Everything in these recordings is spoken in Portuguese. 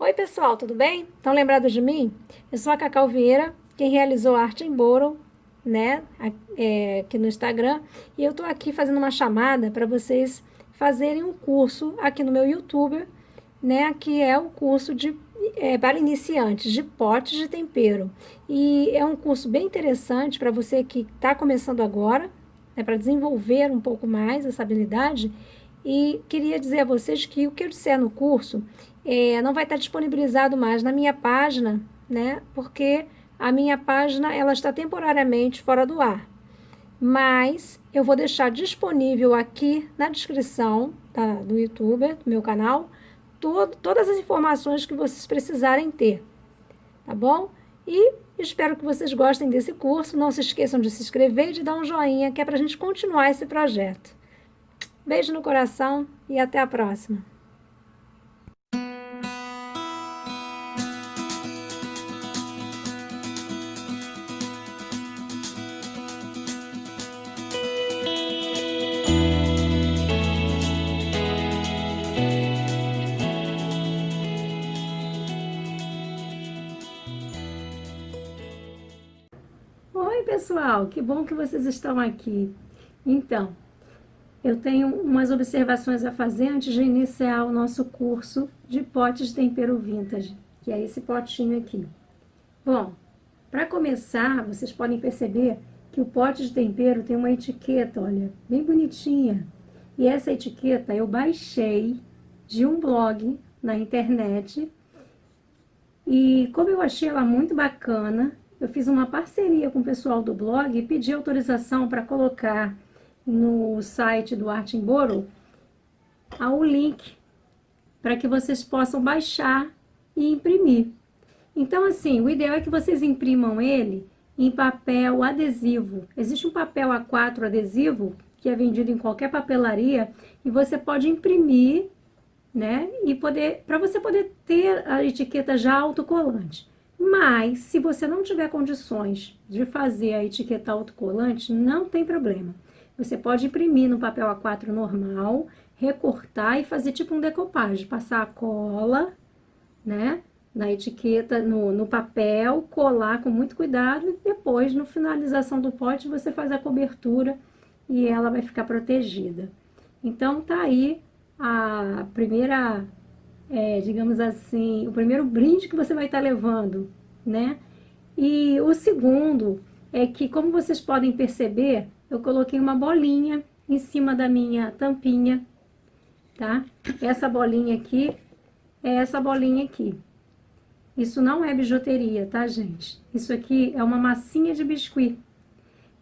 Oi pessoal, tudo bem? Estão lembrados de mim? Eu sou a Cacau Vieira, quem realizou a Arte em Boro, né, aqui no Instagram, e eu estou aqui fazendo uma chamada para vocês fazerem um curso aqui no meu YouTube, né, que é o curso para iniciantes de potes de tempero. E é um curso bem interessante para você que está começando agora, né, para desenvolver um pouco mais essa habilidade. E queria dizer a vocês que o que eu disser no curso não vai estar disponibilizado mais na minha página, né? Porque a minha página ela está temporariamente fora do ar. Mas eu vou deixar disponível aqui na descrição do YouTube, do meu canal, todas as informações que vocês precisarem ter, tá bom? E espero que vocês gostem desse curso. Não se esqueçam de se inscrever e de dar um joinha, que é para a gente continuar esse projeto. Beijo no coração e até a próxima. Oi, pessoal, que bom que vocês estão aqui. Então, eu tenho umas observações a fazer antes de iniciar o nosso curso de potes de tempero vintage, que é esse potinho aqui. Bom, para começar, vocês podem perceber que o pote de tempero tem uma etiqueta, olha, bem bonitinha. E essa etiqueta eu baixei de um blog na internet. E como eu achei ela muito bacana, eu fiz uma parceria com o pessoal do blog e pedi autorização para colocar no site do Arte em Boro o link para que vocês possam baixar e imprimir. Então, assim, o ideal é que vocês imprimam ele em papel adesivo. Existe um papel A4 adesivo que é vendido em qualquer papelaria e você pode imprimir, né? E para você poder ter a etiqueta já autocolante. Mas, se você não tiver condições de fazer a etiqueta autocolante, não tem problema. Você pode imprimir no papel A4 normal, recortar e fazer tipo um decopagem, passar a cola, né, na etiqueta, no papel, colar com muito cuidado e depois, no finalização do pote, você faz a cobertura e ela vai ficar protegida. Então, tá aí a primeira, digamos assim, o primeiro brinde que você vai estar levando, né? E o segundo é que, como vocês podem perceber, eu coloquei uma bolinha em cima da minha tampinha, tá? Essa bolinha aqui é essa bolinha aqui. Isso não é bijuteria, tá, gente? Isso aqui é uma massinha de biscuit.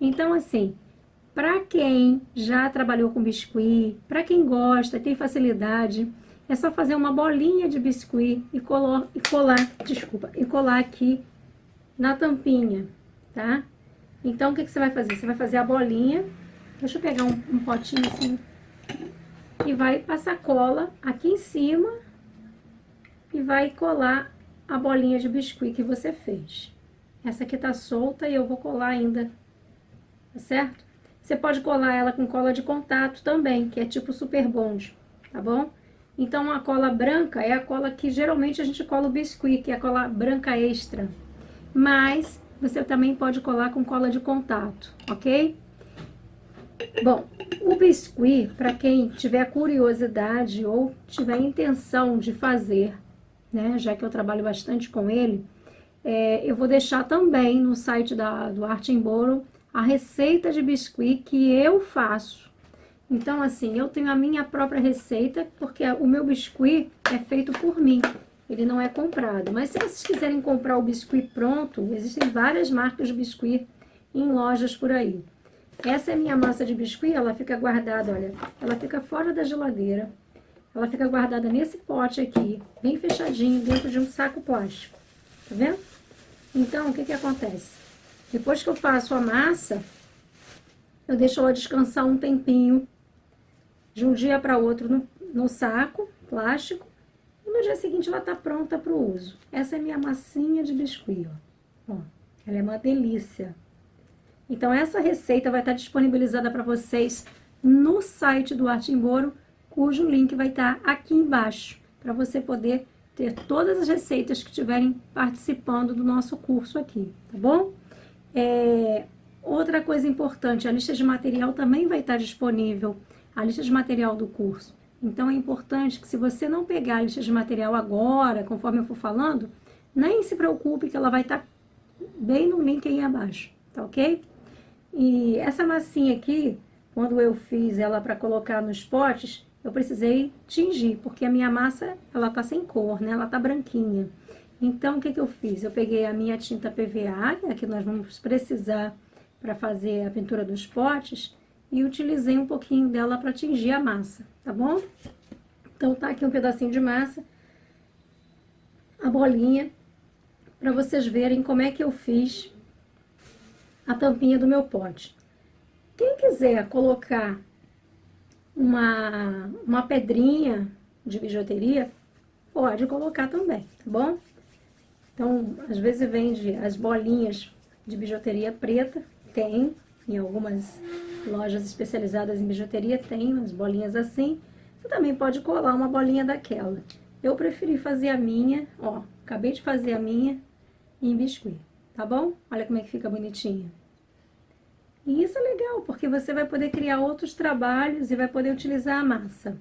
Então, assim, para quem já trabalhou com biscuit, para quem gosta, tem facilidade, é só fazer uma bolinha de biscuit e colar aqui na tampinha, tá? Então, o que você vai fazer? Você vai fazer a bolinha, deixa eu pegar um potinho assim, e vai passar cola aqui em cima e vai colar a bolinha de biscuit que você fez. Essa aqui tá solta e eu vou colar ainda, tá certo? Você pode colar ela com cola de contato também, que é tipo super bond, tá bom? Então, a cola branca é a cola que geralmente a gente cola o biscuit, que é a cola branca extra. Mas você também pode colar com cola de contato, ok? Bom, o biscuit, para quem tiver curiosidade ou tiver intenção de fazer, né, já que eu trabalho bastante com ele, eu vou deixar também no site do Arte em Boro a receita de biscuit que eu faço. Então, assim, eu tenho a minha própria receita, porque o meu biscuit é feito por mim, ele não é comprado. Mas se vocês quiserem comprar o biscuit pronto, existem várias marcas de biscuit em lojas por aí. Essa é a minha massa de biscuit, ela fica guardada, olha, ela fica fora da geladeira. Ela fica guardada nesse pote aqui, bem fechadinho, dentro de um saco plástico. Tá vendo? Então, o que que acontece? Depois que eu faço a massa, eu deixo ela descansar um tempinho, de um dia para outro no saco plástico, e no dia seguinte ela tá pronta para o uso. Essa é minha massinha de biscuit, ó. Ó, ela é uma delícia. Então, essa receita vai estar disponibilizada para vocês no site do Arte em Boro, cujo link vai estar aqui embaixo, para você poder ter todas as receitas que estiverem participando do nosso curso aqui, tá bom? Outra coisa importante, a lista de material também vai estar disponível, a lista de material do curso. Então é importante que, se você não pegar a lista de material agora, conforme eu for falando, nem se preocupe, que ela vai estar bem no link aí abaixo, tá ok? E essa massinha aqui, quando eu fiz ela para colocar nos potes, eu precisei tingir, porque a minha massa, ela tá sem cor, né? Ela tá branquinha. Então, o que eu fiz? Eu peguei a minha tinta PVA, que é a que nós vamos precisar para fazer a pintura dos potes, e utilizei um pouquinho dela para tingir a massa, tá bom? Então, tá aqui um pedacinho de massa, a bolinha, para vocês verem como é que eu fiz a tampinha do meu pote. Quem quiser colocar uma pedrinha de bijuteria, pode colocar também, tá bom? Então, às vezes vende as bolinhas de bijuteria preta, tem, em algumas lojas especializadas em bijuteria, tem umas bolinhas assim. Você também pode colar uma bolinha daquela. Eu preferi fazer a minha, ó, acabei de fazer a minha em biscuit, tá bom? Olha como é que fica bonitinha. E isso é legal, porque você vai poder criar outros trabalhos e vai poder utilizar a massa.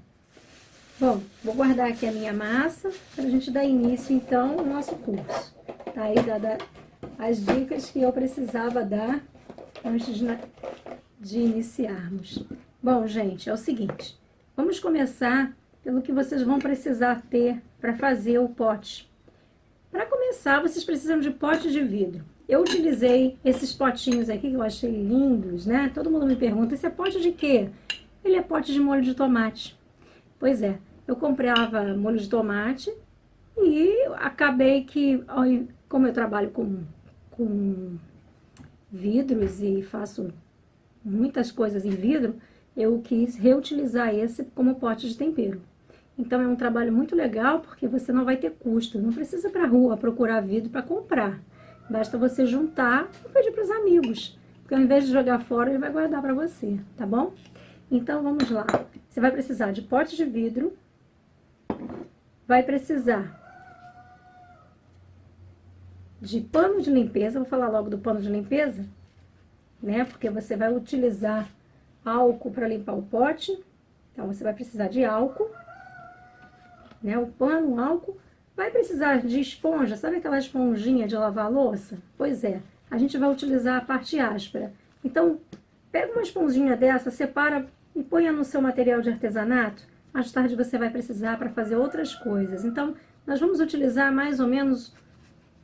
Bom, vou guardar aqui a minha massa para a gente dar início, então, ao nosso curso. Tá aí dada as dicas que eu precisava dar antes de iniciarmos. Bom, gente, é o seguinte. Vamos começar pelo que vocês vão precisar ter para fazer o pote. Para começar, vocês precisam de pote de vidro. Eu utilizei esses potinhos aqui que eu achei lindos, né? Todo mundo me pergunta, esse é pote de quê? Ele é pote de molho de tomate. Pois é, eu comprava molho de tomate e acabei que, como eu trabalho com vidros e faço muitas coisas em vidro, eu quis reutilizar esse como pote de tempero. Então é um trabalho muito legal, porque você não vai ter custo, não precisa ir para a rua procurar vidro para comprar. Basta você juntar e pedir para os amigos, porque ao invés de jogar fora, ele vai guardar para você, tá bom? Então vamos lá. Você vai precisar de pote de vidro, vai precisar de pano de limpeza, vou falar logo do pano de limpeza, né? Porque você vai utilizar álcool para limpar o pote, então você vai precisar de álcool, né? O pano, o álcool. Vai precisar de esponja, sabe aquela esponjinha de lavar louça? Pois é, a gente vai utilizar a parte áspera. Então, pega uma esponjinha dessa, separa e ponha no seu material de artesanato. Mais tarde você vai precisar para fazer outras coisas. Então, nós vamos utilizar mais ou menos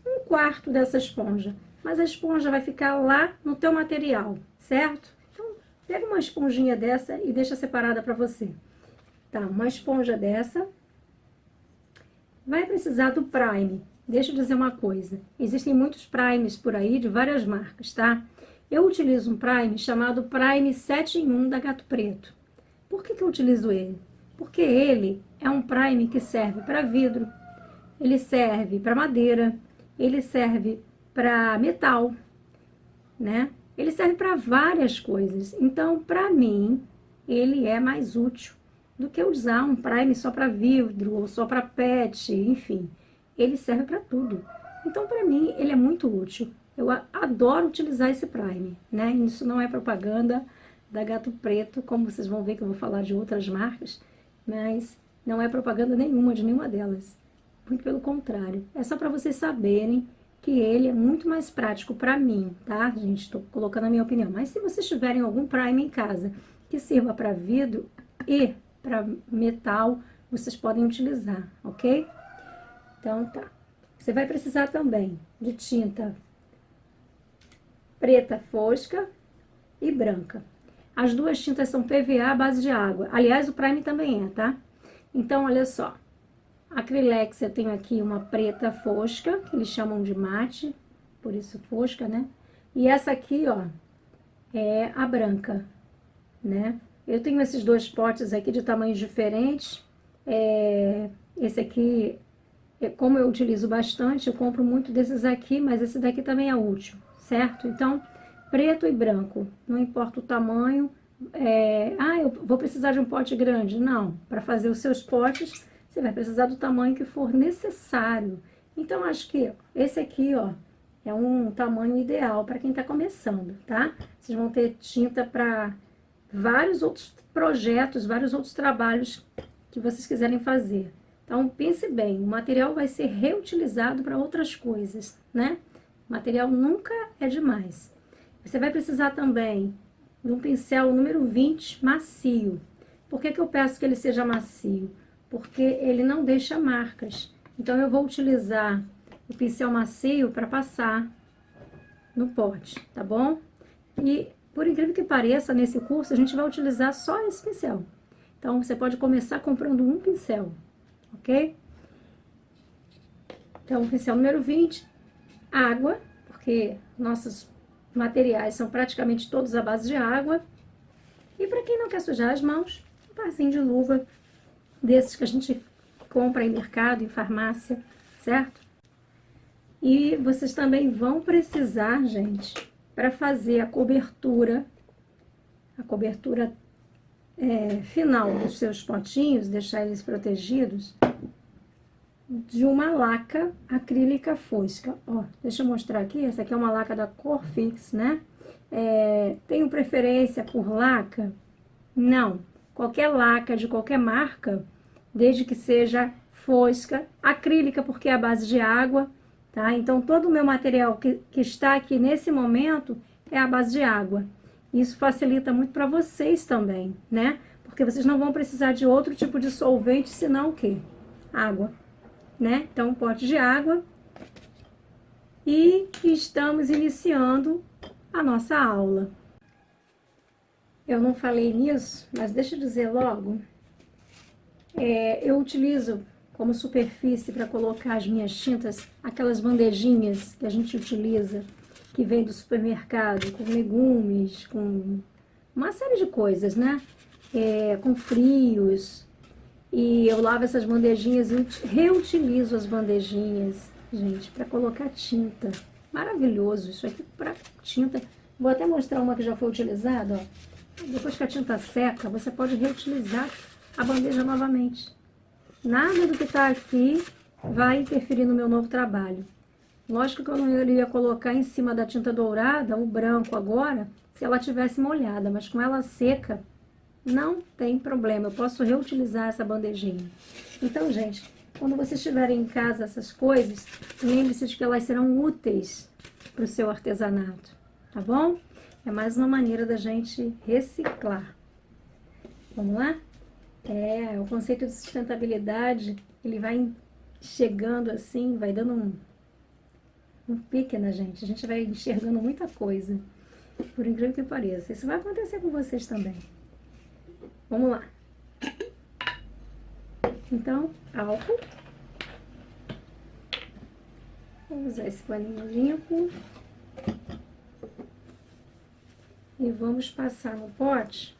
1/4 dessa esponja. Mas a esponja vai ficar lá no teu material, certo? Então, pega uma esponjinha dessa e deixa separada para você. Tá, uma esponja dessa. Vai precisar do prime. Deixa eu dizer uma coisa. Existem muitos primes por aí, de várias marcas, tá? Eu utilizo um prime chamado Prime 7 em 1 da Gato Preto. Por que eu utilizo ele? Porque ele é um prime que serve para vidro, ele serve para madeira, ele serve para metal, né? Ele serve para várias coisas. Então, para mim, ele é mais útil do que usar um prime só para vidro ou só para pet, enfim. Ele serve para tudo. Então, para mim, ele é muito útil. Eu adoro utilizar esse prime, né? Isso não é propaganda da Gato Preto, como vocês vão ver que eu vou falar de outras marcas, mas não é propaganda nenhuma de nenhuma delas. Muito pelo contrário. É só para vocês saberem que ele é muito mais prático para mim, tá, gente? Estou colocando a minha opinião. Mas se vocês tiverem algum prime em casa que sirva para vidro e para metal, vocês podem utilizar, ok? Então, tá. Você vai precisar também de tinta preta fosca e branca. As duas tintas são PVA à base de água. Aliás, o prime também é, tá? Então, olha só. Acrylex, eu tenho aqui uma preta fosca, que eles chamam de mate, por isso fosca, né? E essa aqui, ó, é a branca, né? Eu tenho esses dois potes aqui de tamanhos diferentes. Esse aqui, como eu utilizo bastante, eu compro muito desses aqui, mas esse daqui também é útil, certo? Então, preto e branco, não importa o tamanho. Eu vou precisar de um pote grande? Não. Para fazer os seus potes, Você vai precisar do tamanho que for necessário. Então, acho que esse aqui, ó, é um tamanho ideal para quem está começando, tá? Vocês vão ter tinta para vários outros projetos, vários outros trabalhos que vocês quiserem fazer. Então, pense bem, o material vai ser reutilizado para outras coisas, né? O material nunca é demais. Você vai precisar também de um pincel número 20, macio. Por que eu peço que ele seja macio? Porque ele não deixa marcas. Então, eu vou utilizar o pincel macio para passar no pote, tá bom? E, por incrível que pareça, nesse curso, a gente vai utilizar só esse pincel. Então, você pode começar comprando um pincel, ok? Então, o pincel número 20, água, porque nossos materiais são praticamente todos à base de água. E para quem não quer sujar as mãos, um parzinho de luva desses que a gente compra em mercado, em farmácia, certo? E vocês também vão precisar, gente, para fazer a cobertura final dos seus potinhos, deixar eles protegidos, de uma laca acrílica fosca. Ó, deixa eu mostrar aqui, essa aqui é uma laca da Corfix, né? Tenho preferência por laca? Não. Qualquer laca de qualquer marca, desde que seja fosca, acrílica porque é a base de água, tá? Então, todo o meu material que está aqui nesse momento é a base de água. Isso facilita muito para vocês também, né? Porque vocês não vão precisar de outro tipo de solvente, senão o quê? Água, né? Então, um pote de água. E estamos iniciando a nossa aula. Eu não falei nisso, mas deixa eu dizer logo. Eu utilizo como superfície para colocar as minhas tintas, aquelas bandejinhas que a gente utiliza, que vem do supermercado, com legumes, com uma série de coisas, né? Com frios. E eu lavo essas bandejinhas e reutilizo as bandejinhas, gente, para colocar tinta. Maravilhoso isso aqui para tinta. Vou até mostrar uma que já foi utilizada, ó. Depois que a tinta seca, você pode reutilizar a bandeja novamente. Nada do que está aqui vai interferir no meu novo trabalho. Lógico que eu não iria colocar em cima da tinta dourada, o branco agora, se ela tivesse molhada, mas com ela seca, não tem problema, eu posso reutilizar essa bandejinha. Então, gente, quando vocês tiverem em casa essas coisas, lembre-se de que elas serão úteis para o seu artesanato, tá bom? É mais uma maneira da gente reciclar. Vamos lá? O conceito de sustentabilidade, ele vai chegando assim, vai dando um pique na gente. A gente vai enxergando muita coisa, por incrível que pareça. Isso vai acontecer com vocês também. Vamos lá. Então, álcool. Vou usar esse paninho limpo. E vamos passar no pote.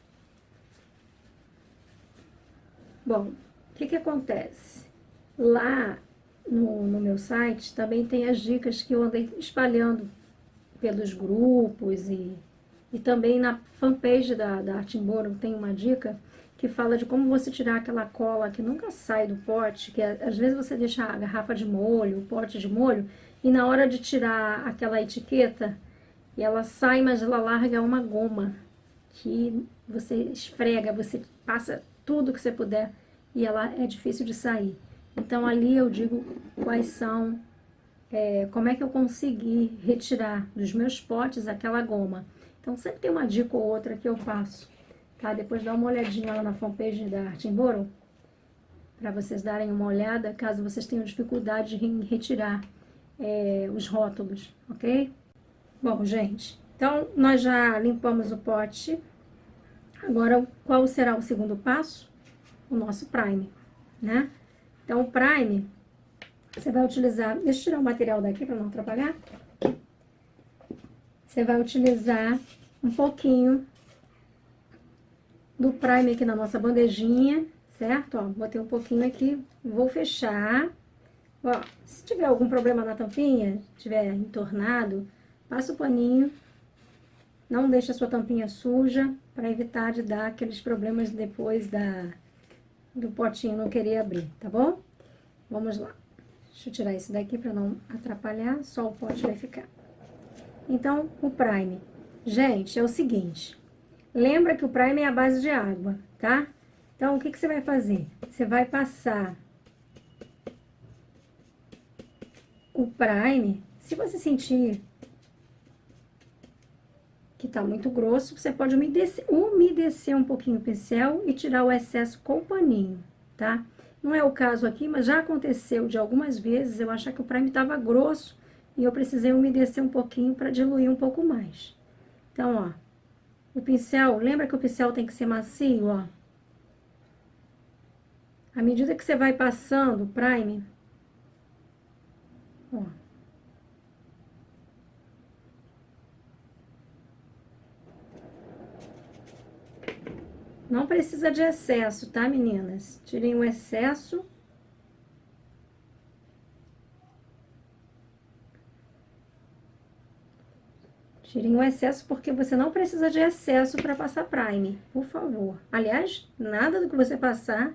Bom, o que acontece? Lá no meu site também tem as dicas que eu andei espalhando pelos grupos e também na fanpage da Arte em Boro tem uma dica que fala de como você tirar aquela cola que nunca sai do pote, que às vezes você deixa a garrafa de molho, o pote de molho, e na hora de tirar aquela etiqueta, e ela sai, mas ela larga uma goma, que você esfrega, você passa tudo que você puder, e ela é difícil de sair. Então, ali eu digo quais são, como é que eu consegui retirar dos meus potes aquela goma. Então, sempre tem uma dica ou outra que eu passo, tá? Depois dá uma olhadinha lá na fanpage da Arte em Boro, para vocês darem uma olhada, caso vocês tenham dificuldade em retirar os rótulos, ok? Bom, gente, então nós já limpamos o pote. Agora, qual será o segundo passo? O nosso prime, né? Então, o prime, você vai utilizar... Deixa eu tirar o material daqui para não atrapalhar. Você vai utilizar um pouquinho do prime aqui na nossa bandejinha, certo? Ó, botei um pouquinho aqui, vou fechar. Ó, se tiver algum problema na tampinha, tiver entornado, passa o paninho, não deixa a sua tampinha suja, para evitar de dar aqueles problemas depois do potinho não querer abrir, tá bom? Vamos lá. Deixa eu tirar isso daqui para não atrapalhar, só o pote vai ficar. Então, o primer. Gente, é o seguinte. Lembra que o primer é a base de água, tá? Então, o que que você vai fazer? Você vai passar o primer. Se você sentir que tá muito grosso, você pode umedecer um pouquinho o pincel e tirar o excesso com o paninho, tá? Não é o caso aqui, mas já aconteceu de algumas vezes eu achar que o primer tava grosso e eu precisei umedecer um pouquinho para diluir um pouco mais. Então, ó, o pincel, lembra que o pincel tem que ser macio, ó? À medida que você vai passando o primer, ó, não precisa de excesso, tá, meninas? Tirem o excesso. Tirem o excesso porque você não precisa de excesso para passar primer, por favor. Aliás, nada do que você passar,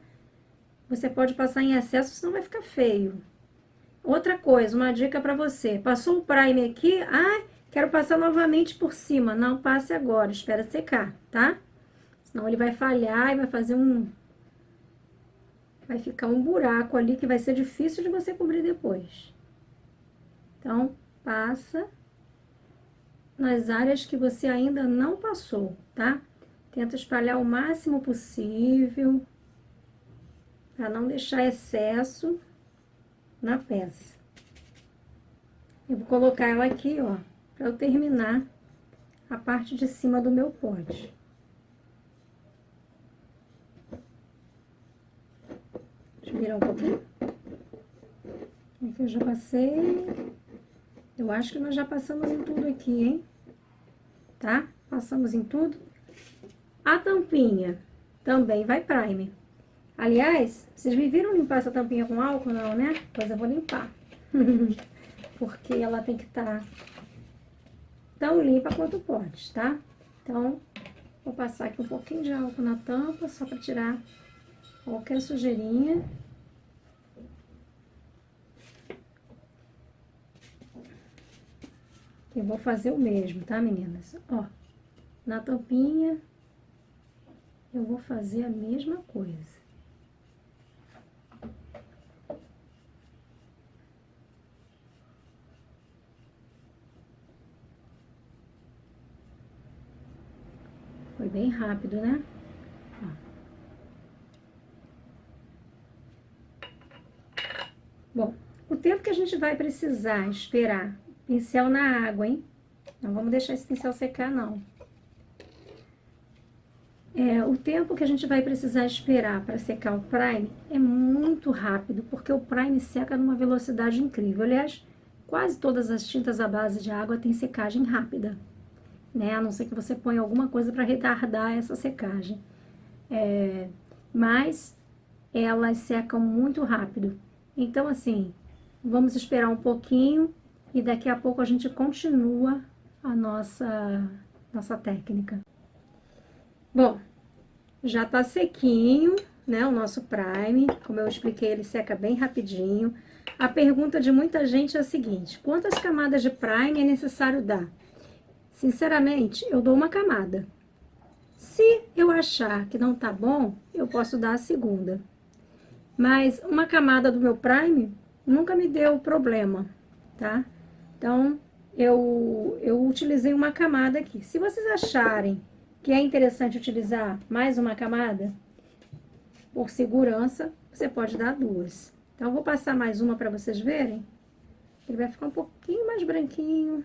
você pode passar em excesso, senão vai ficar feio. Outra coisa, uma dica para você. Passou o primer aqui, quero passar novamente por cima. Não passe agora, espera secar, tá? Senão ele vai falhar e vai fazer vai ficar um buraco ali que vai ser difícil de você cobrir depois. Então, passa nas áreas que você ainda não passou, tá? Tenta espalhar o máximo possível para não deixar excesso na peça. Eu vou colocar ela aqui, ó, para eu terminar a parte de cima do meu pote. Deixa eu virar um pouquinho. Aqui eu já passei. Eu acho que nós já passamos em tudo aqui, hein? Tá? Passamos em tudo. A tampinha também vai primer. Aliás, vocês me viram limpar essa tampinha com álcool? Não, né? Pois eu vou limpar. Porque ela tem que estar tão limpa quanto pode, tá? Então, vou passar aqui um pouquinho de álcool na tampa, só para tirar qualquer sujeirinha. Eu vou fazer o mesmo, tá, meninas? Ó, na tampinha, eu vou fazer a mesma coisa. Foi bem rápido, né? Ó. Bom, o tempo que a gente vai precisar esperar pincel na água, hein? Não vamos deixar esse pincel secar, não. O tempo que a gente vai precisar esperar para secar o primer é muito rápido, porque o primer seca numa velocidade incrível. Aliás, quase todas as tintas à base de água têm secagem rápida, né? A não ser que você ponha alguma coisa para retardar essa secagem. Mas elas secam muito rápido. Então, assim, vamos esperar um pouquinho e daqui a pouco a gente continua a nossa técnica. Bom, já tá sequinho, né, o nosso primer. Como eu expliquei, ele seca bem rapidinho. A pergunta de muita gente é a seguinte: quantas camadas de primer é necessário dar? Sinceramente, eu dou uma camada. Se eu achar que não tá bom, eu posso dar a segunda. Mas uma camada do meu primer nunca me deu problema, tá? Então, eu utilizei uma camada aqui. Se vocês acharem que é interessante utilizar mais uma camada, por segurança, você pode dar duas. Então, eu vou passar mais uma para vocês verem. Ele vai ficar um pouquinho mais branquinho.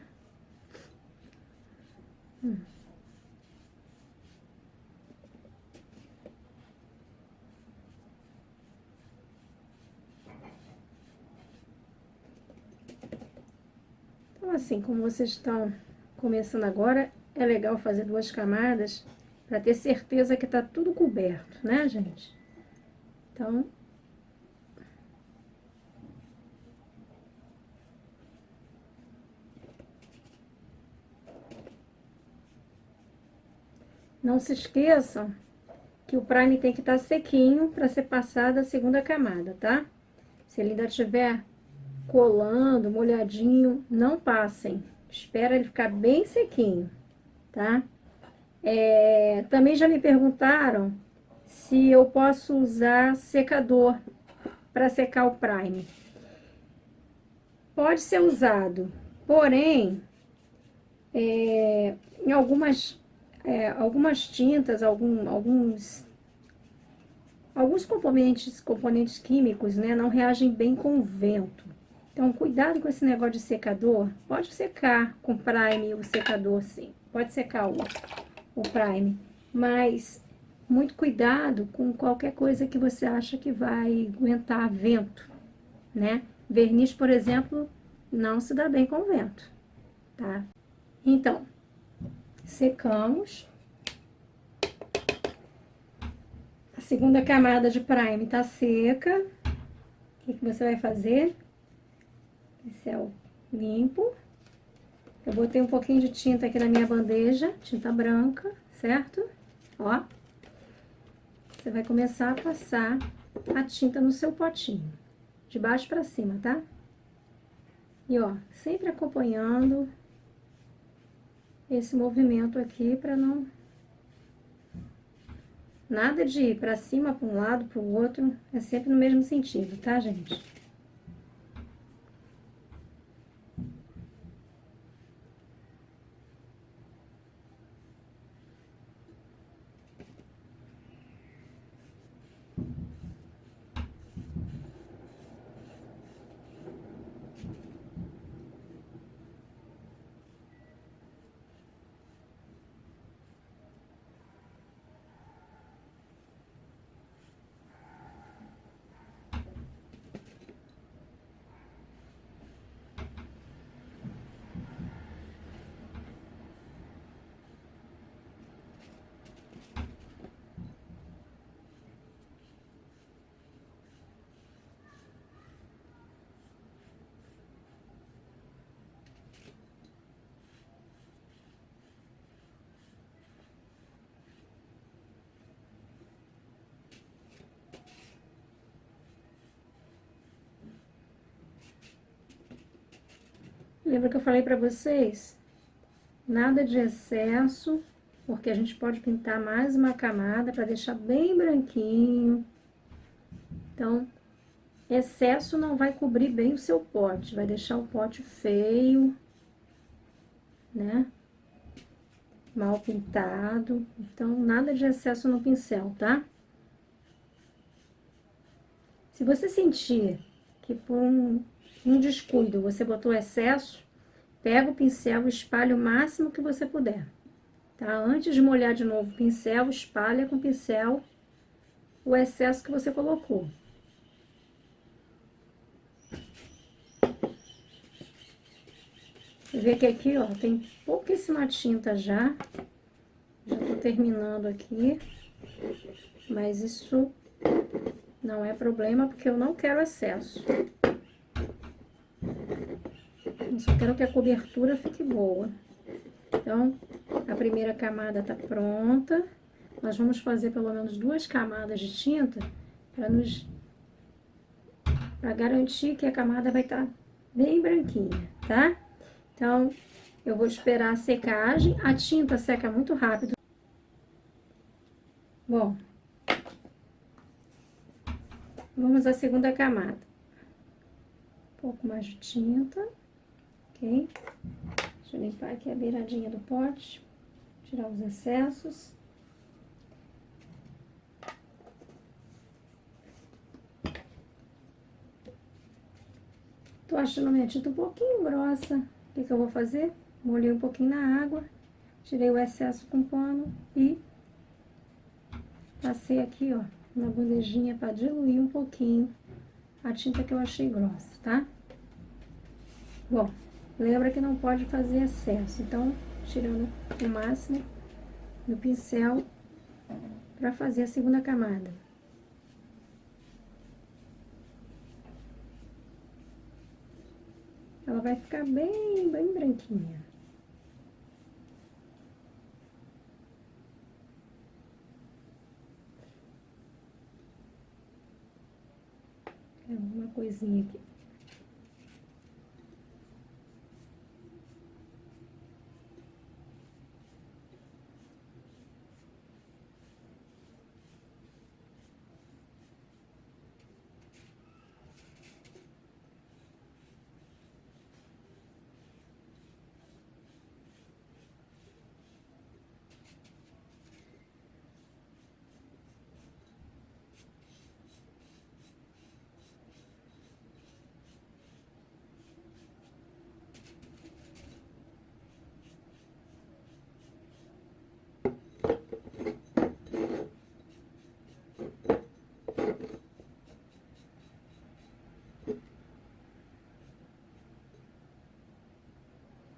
Então, assim, como vocês estão começando agora, é legal fazer duas camadas para ter certeza que tá tudo coberto, né, gente? Então, não se esqueçam que o prime tem que estar sequinho para ser passada a segunda camada, tá? Se ele ainda estiver colando, molhadinho, não passem. Espera ele ficar bem sequinho, tá? Também já me perguntaram se eu posso usar secador para secar o prime. Pode ser usado, porém, em algumas tintas, alguns componentes químicos, né, não reagem bem com o vento. Então, cuidado com esse negócio de secador. Pode secar com prime o secador, sim. Pode secar o prime. Mas muito cuidado com qualquer coisa que você acha que vai aguentar vento, né? Verniz, por exemplo, não se dá bem com vento, tá? Então, secamos. A segunda camada de prime tá seca. O que você vai fazer? Pincel limpo. Eu botei um pouquinho de tinta aqui na minha bandeja, tinta branca, certo? Ó. Você vai começar a passar a tinta no seu potinho, de baixo pra cima, tá? E ó, sempre acompanhando esse movimento aqui pra não... Nada de ir pra cima, pra um lado, pro outro, é sempre no mesmo sentido, tá, gente? Lembra que eu falei pra vocês? Nada de excesso, porque a gente pode pintar mais uma camada para deixar bem branquinho. Então, excesso não vai cobrir bem o seu pote, vai deixar o pote feio, né? Mal pintado. Então, nada de excesso no pincel, tá? Se você sentir que por um descuido você botou excesso, pega o pincel e espalha o máximo que você puder, tá? Antes de molhar de novo o pincel, espalha com o pincel o excesso que você colocou. Você vê que aqui, ó, tem pouquíssima tinta já. Já tô terminando aqui. Mas isso não é problema, porque eu não quero excesso. Eu só quero que a cobertura fique boa. Então, a primeira camada tá pronta. Nós vamos fazer pelo menos 2 camadas de tinta para garantir que a camada vai estar bem branquinha, tá? Então, eu vou esperar a secagem. A tinta seca muito rápido. Bom, vamos à segunda camada. Um pouco mais de tinta, ok? Deixa eu limpar aqui a beiradinha do pote, tirar os excessos. Tô achando minha tinta um pouquinho grossa. O que eu vou fazer? Molhei um pouquinho na água, tirei o excesso com pano e passei aqui, ó, na bandejinha para diluir um pouquinho a tinta que eu achei grossa, tá? Bom, lembra que não pode fazer excesso, então, tirando o máximo do pincel para fazer a segunda camada. Ela vai ficar bem branquinha. coisinha aqui.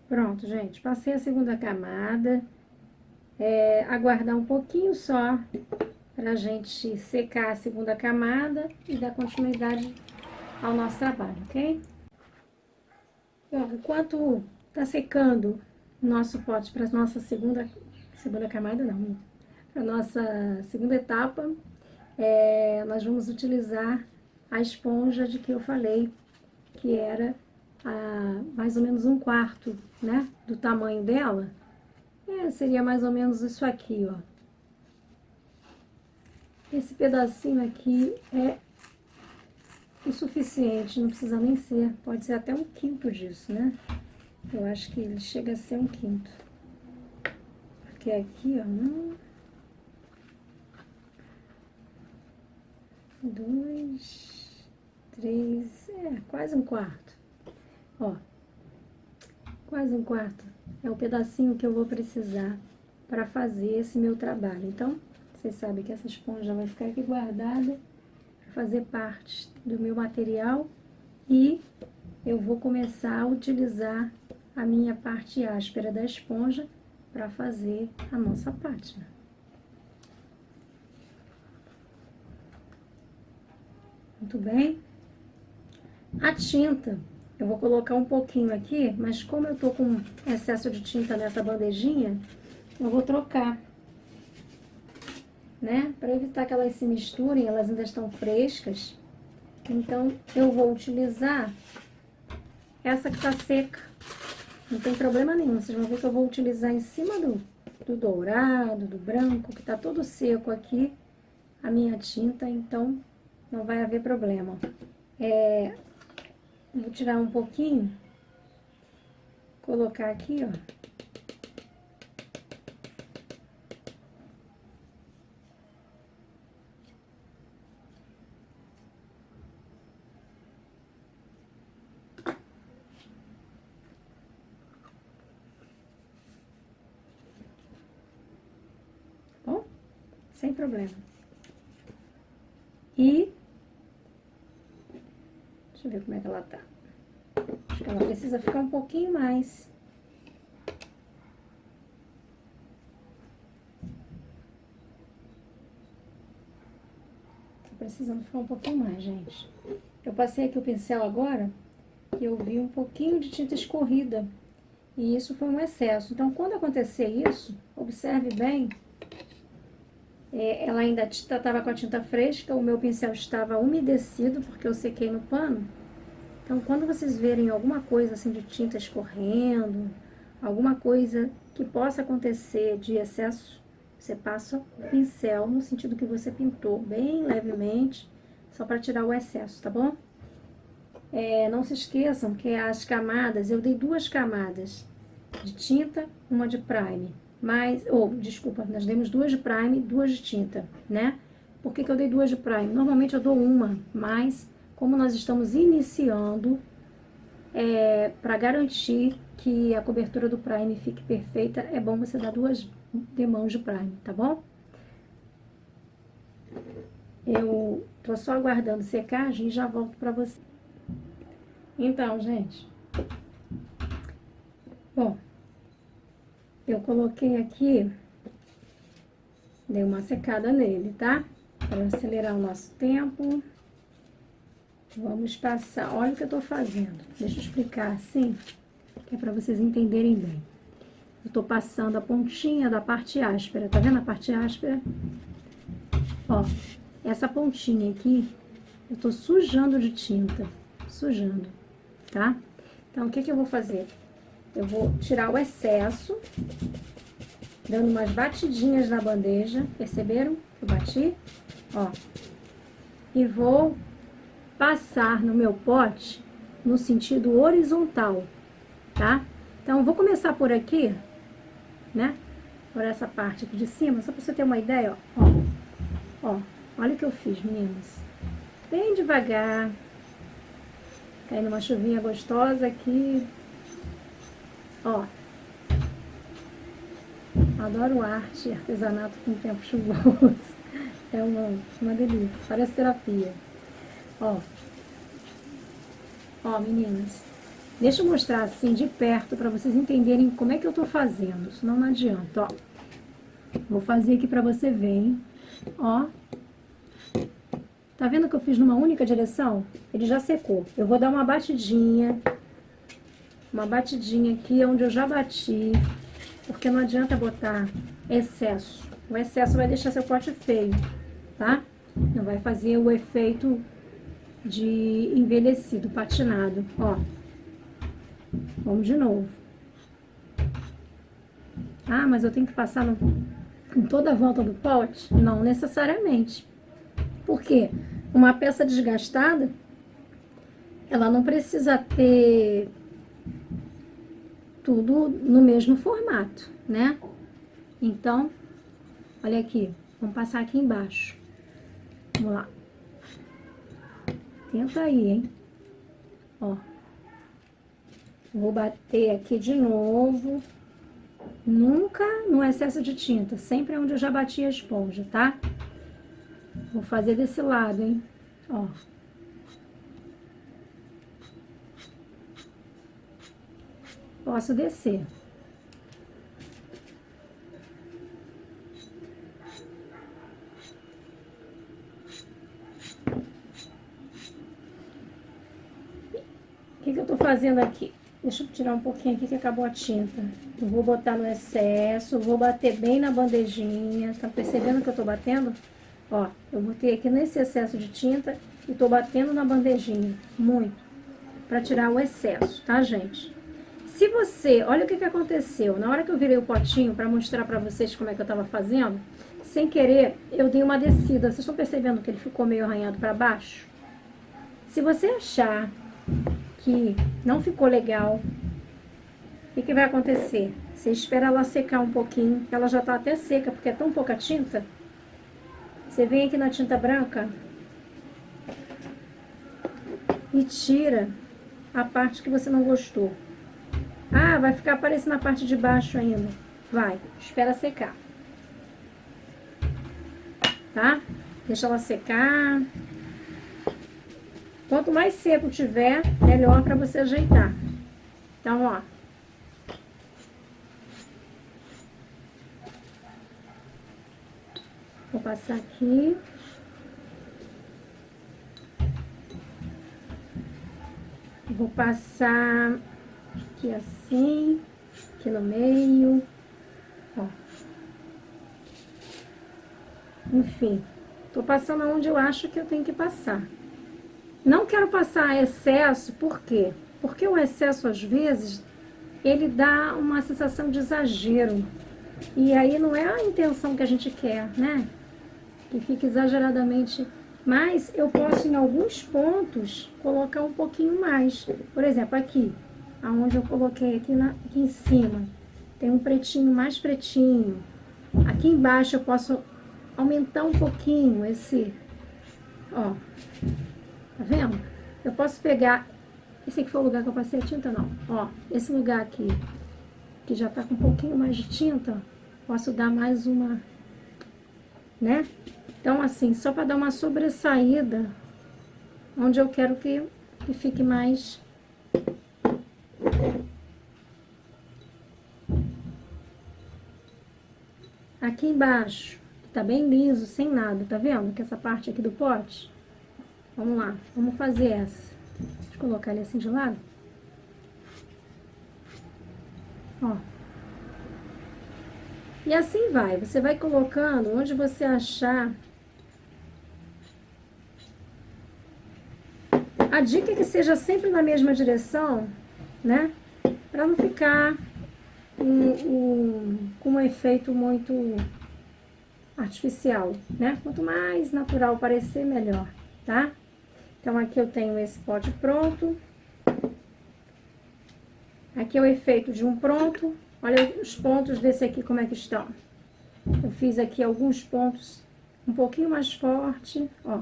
Pronto, gente, passei a segunda camada. Aguardar um pouquinho só para a gente secar a segunda camada e dar continuidade ao nosso trabalho, ok? Enquanto tá secando o nosso pote para a nossa segunda camada, não, para nossa segunda etapa, nós vamos utilizar a esponja de que eu falei, que era mais ou menos 1/4, né, do tamanho dela. Seria mais ou menos isso aqui, ó. Esse pedacinho aqui é o suficiente, não precisa nem ser, pode ser até 1/5 disso, né? Eu acho que ele chega a ser 1/5. Porque aqui, ó, 1, 2, 3, quase 1/4. Ó, quase 1/4 é o pedacinho que eu vou precisar para fazer esse meu trabalho. Então, vocês sabem que essa esponja vai ficar aqui guardada para fazer parte do meu material e eu vou começar a utilizar a minha parte áspera da esponja para fazer a nossa pátina. Muito bem. A tinta, eu vou colocar um pouquinho aqui, mas como eu tô com excesso de tinta nessa bandejinha, eu vou trocar, né? Para evitar que elas se misturem, elas ainda estão frescas. Então, eu vou utilizar essa que tá seca. Não tem problema nenhum, vocês vão ver que eu vou utilizar em cima do dourado, do branco, que tá todo seco aqui, a minha tinta, então não vai haver problema. Vou tirar um pouquinho, colocar aqui, ó. Bom, sem problema. E deixa eu ver como é que ela tá. Acho que ela precisa ficar um pouquinho mais. Tá precisando ficar um pouquinho mais, gente. Eu passei aqui o pincel agora e eu vi um pouquinho de tinta escorrida. E isso foi um excesso. Então, quando acontecer isso, observe bem. Ela ainda estava com a tinta fresca, o meu pincel estava umedecido, porque eu sequei no pano. Então, quando vocês verem alguma coisa assim de tinta escorrendo, alguma coisa que possa acontecer de excesso, você passa o pincel no sentido que você pintou, bem levemente, só para tirar o excesso, tá bom? Não se esqueçam que as camadas, eu dei 2 camadas de tinta, uma de prime, desculpa, nós demos 2 de prime, 2 de tinta, né? Por que eu dei 2 de prime? Normalmente eu dou uma, mas como nós estamos iniciando, para garantir que a cobertura do prime fique perfeita, é bom você dar 2 demãos de prime, tá bom? Eu tô só aguardando secagem e já volto para você. Então, gente, bom, eu coloquei aqui, dei uma secada nele, tá? Para acelerar o nosso tempo. Vamos passar, olha o que eu tô fazendo. Deixa eu explicar assim, que é para vocês entenderem bem. Eu tô passando a pontinha da parte áspera, tá vendo a parte áspera? Ó, essa pontinha aqui Eu tô sujando de tinta, sujando, tá? Então, o que que eu vou fazer? Eu vou tirar o excesso, dando umas batidinhas na bandeja, perceberam? Eu bati, ó. E vou passar no meu pote no sentido horizontal, tá? Então, vou começar por aqui, né? Por essa parte aqui de cima, só pra você ter uma ideia, ó. Ó, olha o que eu fiz, meninas. Bem devagar. Caindo uma chuvinha gostosa aqui. Ó. Adoro arte e artesanato com tempo chuvoso. É uma delícia. Parece terapia. Ó. Ó, meninas. Deixa eu mostrar assim de perto para vocês entenderem como é que eu tô fazendo. Senão não adianta, ó. Vou fazer aqui para você ver, hein? Ó. Tá vendo que eu fiz numa única direção? Ele já secou. Eu vou dar uma batidinha aqui onde eu já bati, porque não adianta botar excesso. O excesso vai deixar seu pote feio, tá? Não vai fazer o efeito de envelhecido, patinado, ó. Vamos de novo. Ah, mas eu tenho que passar em toda a volta do pote? Não necessariamente. Por quê? Uma peça desgastada, ela não precisa ter tudo no mesmo formato, né? Então, olha aqui, vamos passar aqui embaixo. Vamos lá. Tenta aí, hein? Ó. Vou bater aqui de novo. Nunca no excesso de tinta, sempre onde eu já bati a esponja, tá? Vou fazer desse lado, hein? Ó. Posso descer. O que eu tô fazendo aqui? Deixa eu tirar um pouquinho aqui que acabou a tinta. Eu vou botar no excesso, vou bater bem na bandejinha. Tá percebendo que eu tô batendo? Ó, eu botei aqui nesse excesso de tinta e tô batendo na bandejinha, muito, pra tirar o excesso, tá, gente? Se você, olha o que aconteceu, na hora que eu virei o potinho pra mostrar pra vocês como é que eu tava fazendo, sem querer, eu dei uma descida. Vocês estão percebendo que ele ficou meio arranhado pra baixo? Se você achar que não ficou legal, o que vai acontecer? Você espera ela secar um pouquinho, ela já tá até seca, porque é tão pouca tinta. Você vem aqui na tinta branca e tira a parte que você não gostou. Ah, vai ficar aparecendo a parte de baixo ainda. Vai, espera secar. Tá? Deixa ela secar. Quanto mais seco tiver, melhor para você ajeitar. Então, ó. Vou passar aqui. Vou passar aqui assim, aqui no meio. Ó. Enfim, tô passando onde eu acho que eu tenho que passar. Não quero passar excesso, por quê? Porque o excesso, às vezes, ele dá uma sensação de exagero. E aí não é a intenção que a gente quer, né? Que fique exageradamente. Mas eu posso, em alguns pontos, colocar um pouquinho mais. Por exemplo, aqui, aonde eu coloquei aqui em cima, tem um pretinho mais pretinho. Aqui embaixo eu posso aumentar um pouquinho esse, ó, tá vendo? Eu posso pegar, esse aqui foi o lugar que eu passei a tinta, não, ó, esse lugar aqui, que já tá com um pouquinho mais de tinta, posso dar mais uma, né? Então, assim, só para dar uma sobressaída, onde eu quero que fique mais... Aqui embaixo, tá bem liso, sem nada, tá vendo? Que essa parte aqui do pote. Vamos lá, vamos fazer essa. Deixa eu colocar ele assim de lado. Ó. E assim vai, você vai colocando onde você achar A dica é que seja sempre na mesma direção, né? Para não ficar com um efeito muito artificial, né? Quanto mais natural parecer, melhor, tá? Então, aqui eu tenho esse pote pronto. Aqui é o efeito de um pronto. Olha os pontos desse aqui como é que estão. Eu fiz aqui alguns pontos um pouquinho mais forte, ó.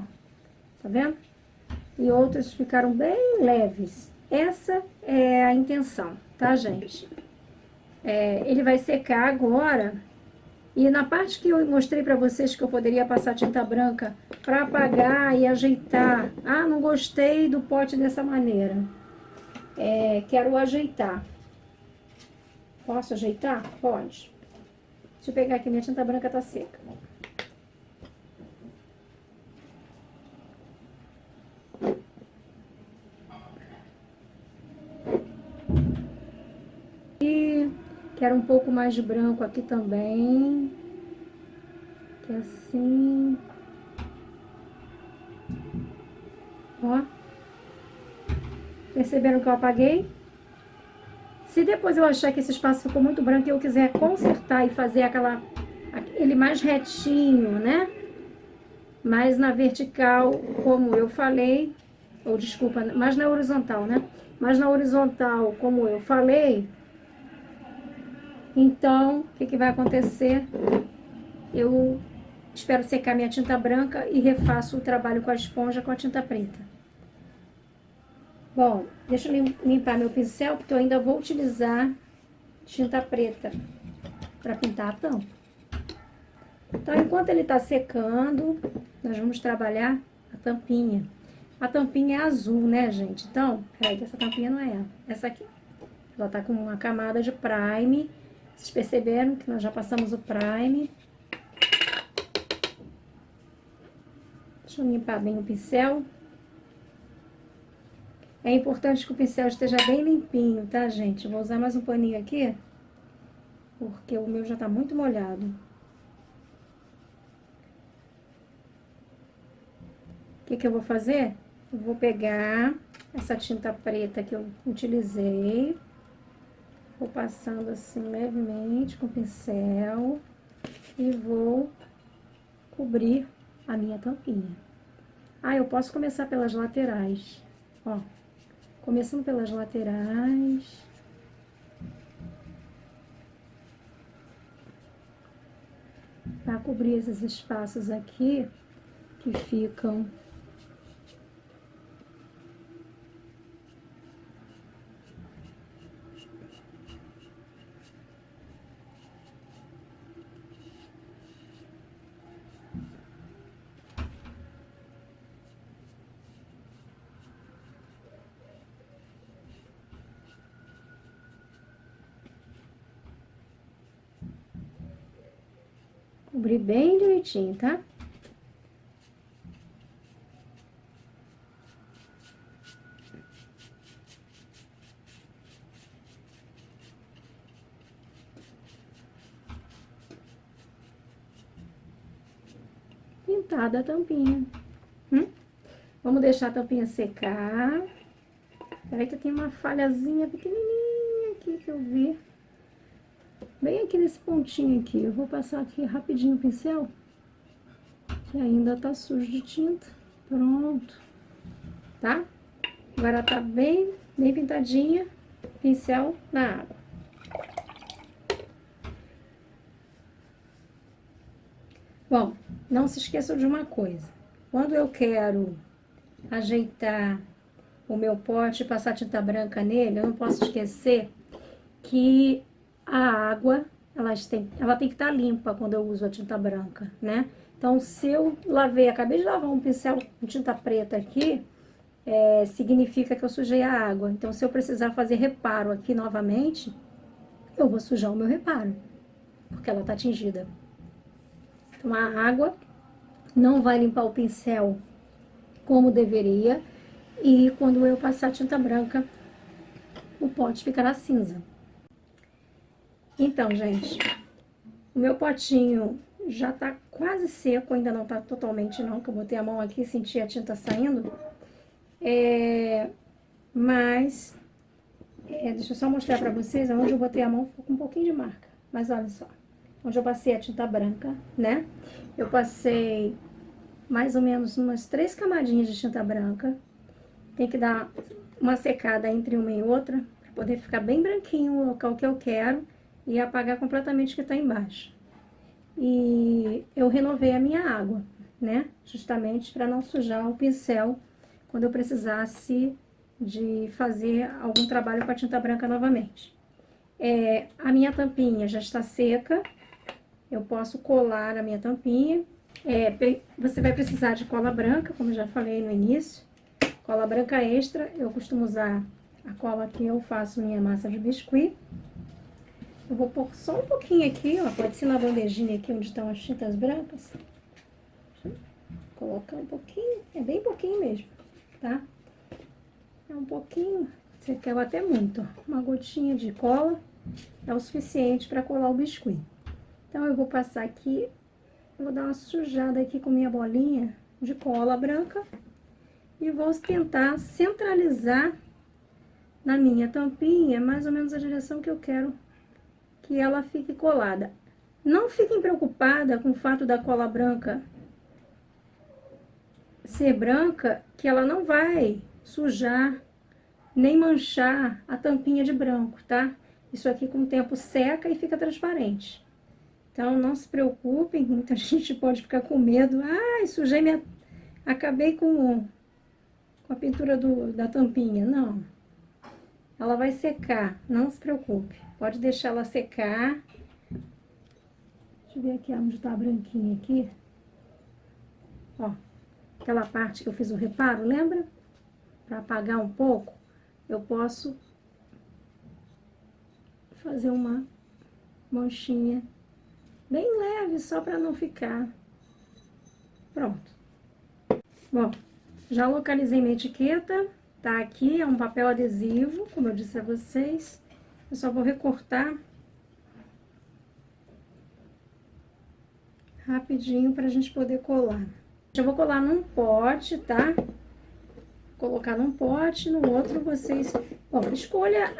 Tá vendo? E outros ficaram bem leves. Essa é a intenção, tá, gente? Ele vai secar agora. E na parte que eu mostrei pra vocês que eu poderia passar tinta branca pra apagar e ajeitar. Ah, não gostei do pote dessa maneira. Quero ajeitar. Posso ajeitar? Pode. Deixa eu pegar aqui, minha tinta branca tá seca. E quero um pouco mais de branco aqui também. Que assim. Ó. Perceberam que eu apaguei? Se depois eu achar que esse espaço ficou muito branco e eu quiser consertar e fazer ele mais retinho, né? Mais na vertical, como eu falei, ou desculpa, mais na horizontal, né? Mais na horizontal, como eu falei, então, o que vai acontecer? Eu espero secar minha tinta branca e refaço o trabalho com a esponja com a tinta preta. Bom, deixa eu limpar meu pincel, porque eu ainda vou utilizar tinta preta para pintar a tampa. Então, enquanto ele está secando, nós vamos trabalhar a tampinha. A tampinha é azul, né, gente? Então, peraí, que essa tampinha não é ela. Essa aqui. Ela tá com uma camada de prime. Vocês perceberam que nós já passamos o prime. Deixa eu limpar bem o pincel. É importante que o pincel esteja bem limpinho, tá, gente? Vou usar mais um paninho aqui, porque o meu já tá muito molhado. O que eu vou fazer? Eu vou pegar essa tinta preta que eu utilizei, vou passando assim levemente com o pincel e vou cobrir a minha tampinha. Ah, eu posso começar pelas laterais, ó. Começando pelas laterais. Para cobrir esses espaços aqui que ficam cobrir bem direitinho, tá? Pintada a tampinha. Vamos deixar a tampinha secar. Peraí que tem uma falhazinha pequenininha aqui que eu vi. Bem aqui nesse pontinho aqui. Eu vou passar aqui rapidinho o pincel, que ainda tá sujo de tinta. Pronto. Tá? Agora tá bem pintadinha. Pincel na água. Bom, não se esqueçam de uma coisa. Quando eu quero ajeitar o meu pote e passar tinta branca nele, eu não posso esquecer que a água, ela tem que estar limpa quando eu uso a tinta branca, né? Então, se eu acabei de lavar um pincel com tinta preta aqui, significa que eu sujei a água. Então, se eu precisar fazer reparo aqui novamente, eu vou sujar o meu reparo, porque ela tá tingida. Então, a água não vai limpar o pincel como deveria, e quando eu passar tinta branca, o pote ficará cinza. Então, gente, o meu potinho já tá quase seco, ainda não tá totalmente não, que eu botei a mão aqui e senti a tinta saindo. Mas, deixa eu só mostrar pra vocês, onde eu botei a mão ficou com um pouquinho de marca. Mas olha só, onde eu passei a tinta branca, né? Eu passei mais ou menos umas 3 camadinhas de tinta branca. Tem que dar uma secada entre uma e outra, para poder ficar bem branquinho o local que eu quero e apagar completamente o que está embaixo. E eu renovei a minha água, né? Justamente para não sujar o pincel quando eu precisasse de fazer algum trabalho com a tinta branca novamente. A minha tampinha já está seca, eu posso colar a minha tampinha. Você vai precisar de cola branca, como eu já falei no início. Cola branca extra, eu costumo usar a cola que eu faço minha massa de biscuit. Eu vou pôr só um pouquinho aqui, ó, pode ser na bandejinha aqui onde estão as tintas brancas. Colocar um pouquinho, é bem pouquinho mesmo, tá? É um pouquinho, você quer até muito, ó. Uma gotinha de cola é o suficiente para colar o biscuit. Então, eu vou passar aqui, vou dar uma sujada aqui com minha bolinha de cola branca e vou tentar centralizar na minha tampinha mais ou menos a direção que eu quero que ela fique colada. Não fiquem preocupada com o fato da cola branca ser branca, que ela não vai sujar nem manchar a tampinha de branco, tá? Isso aqui com o tempo seca e fica transparente. Então, não se preocupem, muita gente pode ficar com medo. Ai, sujei minha... Acabei com a pintura da tampinha. Não. Ela vai secar, não se preocupe. Pode deixar ela secar. Deixa eu ver aqui onde tá a branquinha aqui. Ó, aquela parte que eu fiz o reparo, lembra? Para apagar um pouco, eu posso fazer uma manchinha bem leve, só para não ficar. Pronto. Bom, já localizei minha etiqueta, tá aqui, é um papel adesivo, como eu disse a vocês. Eu só vou recortar rapidinho pra gente poder colar. Eu vou colar num pote, tá? Colocar num pote, no outro vocês... Bom, escolha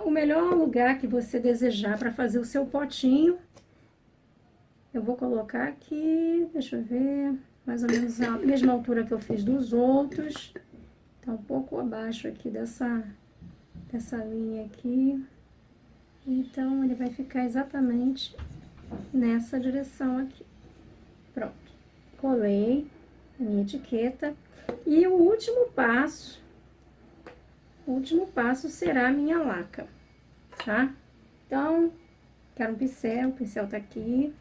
o melhor lugar que você desejar para fazer o seu potinho. Eu vou colocar aqui, deixa eu ver, mais ou menos a mesma altura que eu fiz dos outros. Tá um pouco abaixo aqui dessa linha aqui. Então, ele vai ficar exatamente nessa direção aqui. Pronto. Colei a minha etiqueta. E o último passo será a minha laca, tá? Então, quero um pincel, o pincel tá aqui.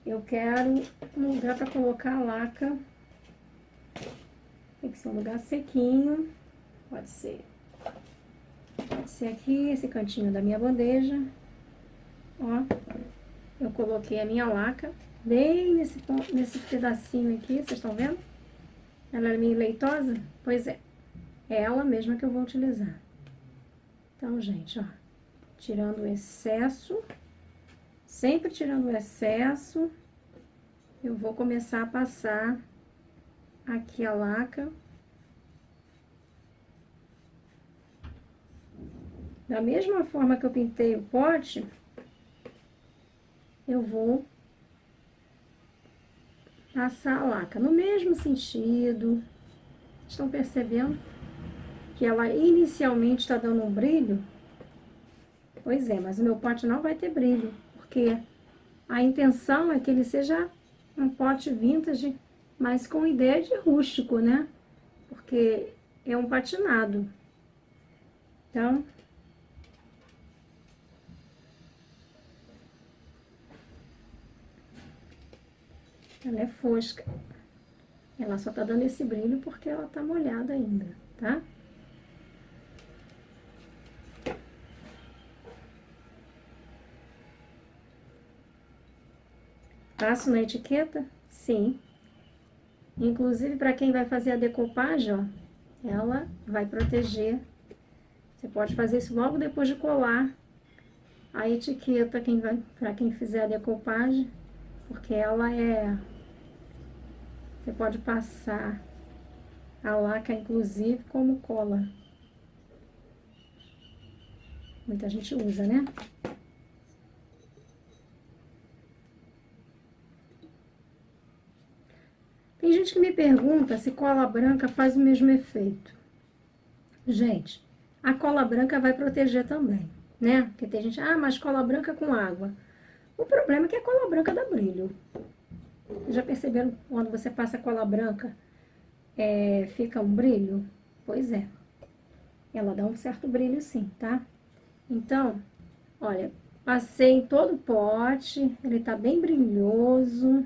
Eu quero um lugar para colocar a laca. Tem que ser um lugar sequinho. Pode ser aqui, esse cantinho da minha bandeja. Ó, eu coloquei a minha laca bem nesse pedacinho aqui, vocês estão vendo? Ela é meio leitosa? Pois é ela mesma que eu vou utilizar. Então, gente, ó, tirando o excesso, sempre tirando o excesso, eu vou começar a passar aqui a laca. Da mesma forma que eu pintei o pote, eu vou passar a laca no mesmo sentido. Estão percebendo que ela inicialmente está dando um brilho? Pois é, mas o meu pote não vai ter brilho, porque a intenção é que ele seja um pote vintage, mas com ideia de rústico, né? Porque é um patinado. Então, ela é fosca. Ela só tá dando esse brilho porque ela tá molhada ainda, tá? Passo na etiqueta? Sim. Inclusive, para quem vai fazer a decopagem, ó, ela vai proteger. Você pode fazer isso logo depois de colar a etiqueta para quem fizer a decopagem, porque ela você pode passar A laca, inclusive, como cola. Muita gente usa, né? Tem gente que me pergunta se cola branca faz o mesmo efeito. Gente, a cola branca vai proteger também, né? Porque tem gente, mas cola branca com água. O problema é que a cola branca dá brilho. Já perceberam quando você passa cola branca, fica um brilho? Pois é, ela dá um certo brilho sim, tá? Então, olha, passei em todo o pote, ele tá bem brilhoso.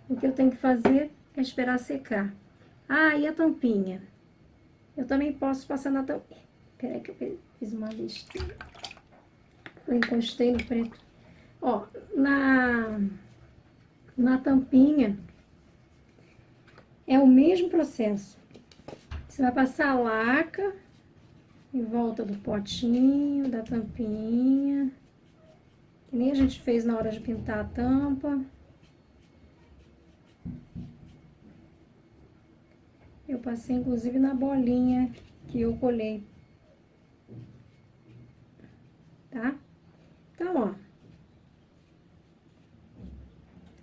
O que eu tenho que fazer é esperar secar. E a tampinha? Eu também posso passar na tampinha. Peraí que eu fiz uma listinha. Eu encostei no preto. Ó, na tampinha é o mesmo processo. Você vai passar a laca em volta do potinho, da tampinha, que nem a gente fez na hora de pintar a tampa. Eu passei inclusive na bolinha que eu colei, tá? Então,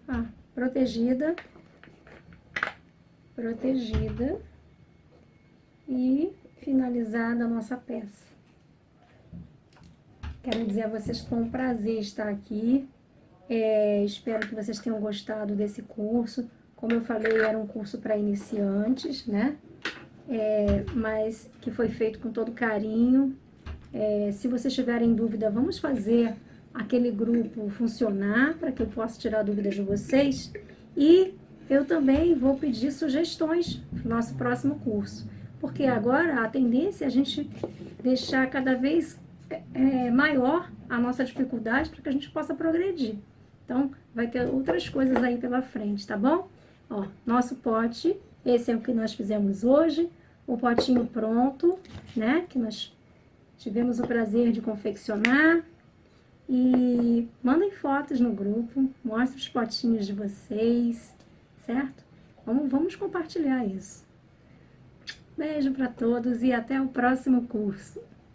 ó, protegida e finalizada a nossa peça. Quero dizer a vocês que foi um prazer estar aqui. Espero que vocês tenham gostado desse curso. Como eu falei, era um curso para iniciantes, né? Mas que foi feito com todo carinho. Se vocês tiverem dúvida, vamos fazer aquele grupo funcionar para que eu possa tirar dúvidas de vocês. E eu também vou pedir sugestões para o nosso próximo curso, porque agora a tendência é a gente deixar cada vez maior a nossa dificuldade para que a gente possa progredir. Então, vai ter outras coisas aí pela frente, tá bom? Ó, nosso pote, esse é o que nós fizemos hoje, o potinho pronto, né, que nós tivemos o prazer de confeccionar. E mandem fotos no grupo, mostrem os potinhos de vocês, certo? Vamos compartilhar isso. Beijo para todos e até o próximo curso.